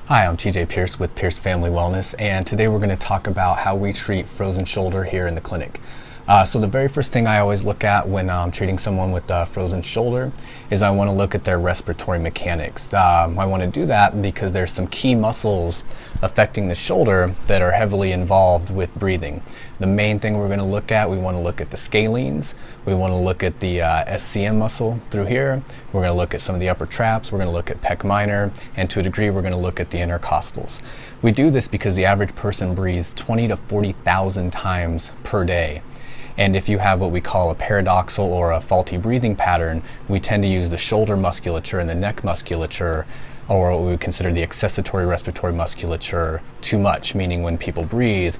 Hi, I'm TJ Pierce with Pierce Family Wellness, and today we're going to talk about how we treat frozen shoulder here in the clinic. So the very first thing I always look at when I'm treating someone with frozen shoulder is I want to look at their respiratory mechanics. I want to do that because there's some key muscles affecting the shoulder that are heavily involved with breathing. The main thing we're going to look at, we want to look at the scalenes, we want to look at the SCM muscle through here, we're going to look at some of the upper traps, we're going to look at pec minor, and to a degree we're going to look at the intercostals. We do this because the average person breathes 20 to 40,000 times per day. And if you have what we call a paradoxal or a faulty breathing pattern, we tend to use the shoulder musculature and the neck musculature, or what we would consider the accessory respiratory musculature, too much, meaning when people breathe,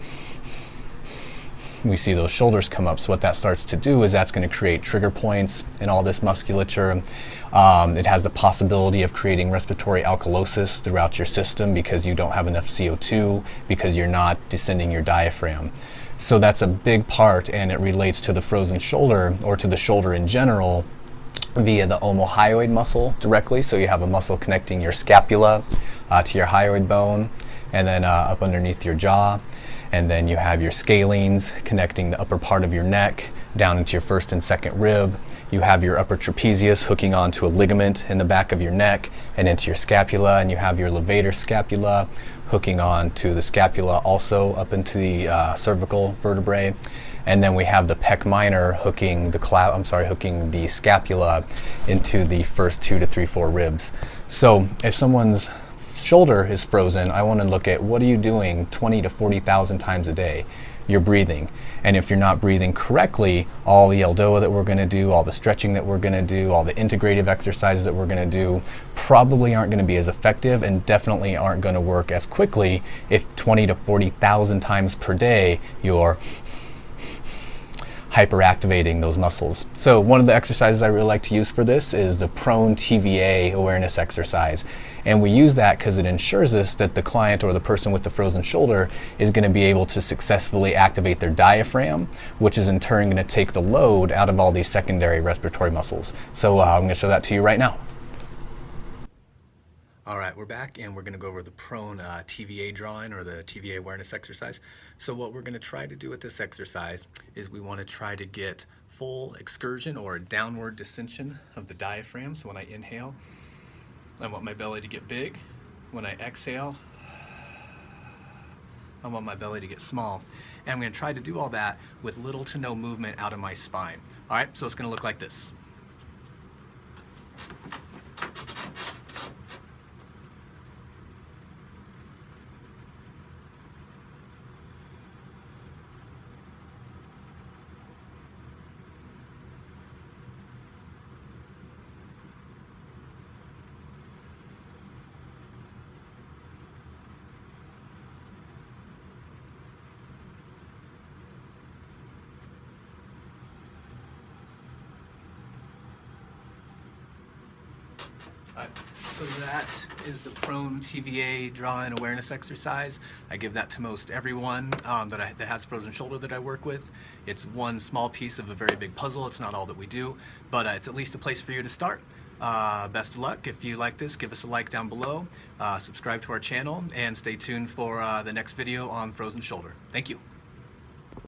we see those shoulders come up. So what that starts to do is that's going to create trigger points in all this musculature. It has the possibility of creating respiratory alkalosis throughout your system because you don't have enough CO2, because you're not descending your diaphragm. So that's a big part, and it relates to the frozen shoulder, or to the shoulder in general, via the omohyoid muscle directly. So you have a muscle connecting your scapula to your hyoid bone, and then up underneath your jaw. And then you have your scalenes connecting the upper part of your neck down into your first and second rib. You have your upper trapezius hooking onto a ligament in the back of your neck and into your scapula, and you have your levator scapula hooking on to the scapula also up into the cervical vertebrae. And then we have the pec minor hooking the scapula into the first 2 to 3, 4 ribs. So if someone's shoulder is frozen, I want to look at what are you doing 20 to 40,000 times a day. You're breathing, and if you're not breathing correctly, all the Eldoa that we're going to do, all the stretching that we're going to do, all the integrative exercises that we're going to do probably aren't going to be as effective, and definitely aren't going to work as quickly if 20 to 40,000 times per day you're hyperactivating those muscles. So one of the exercises I really like to use for this is the prone Tva awareness exercise. And we use that because it ensures us that the client or the person with the frozen shoulder is going to be able to successfully activate their diaphragm, which is in turn going to take the load out of all these secondary respiratory muscles. So I'm going to show that to you right now. All right, we're back, and we're going to go over the prone TVA drawing, or the TVA awareness exercise. So what we're going to try to do with this exercise is we want to try to get full excursion or downward descension of the diaphragm. So when I inhale, I want my belly to get big. When I exhale, I want my belly to get small. And I'm going to try to do all that with little to no movement out of my spine. All right, so it's going to look like this. So that is the prone TVA draw-in awareness exercise. I give that to most everyone that has frozen shoulder that I work with. It's one small piece of a very big puzzle. It's not all that we do, but it's at least a place for you to start. Best of luck. If you like this, give us a like down below, subscribe to our channel, and stay tuned for the next video on frozen shoulder. Thank you.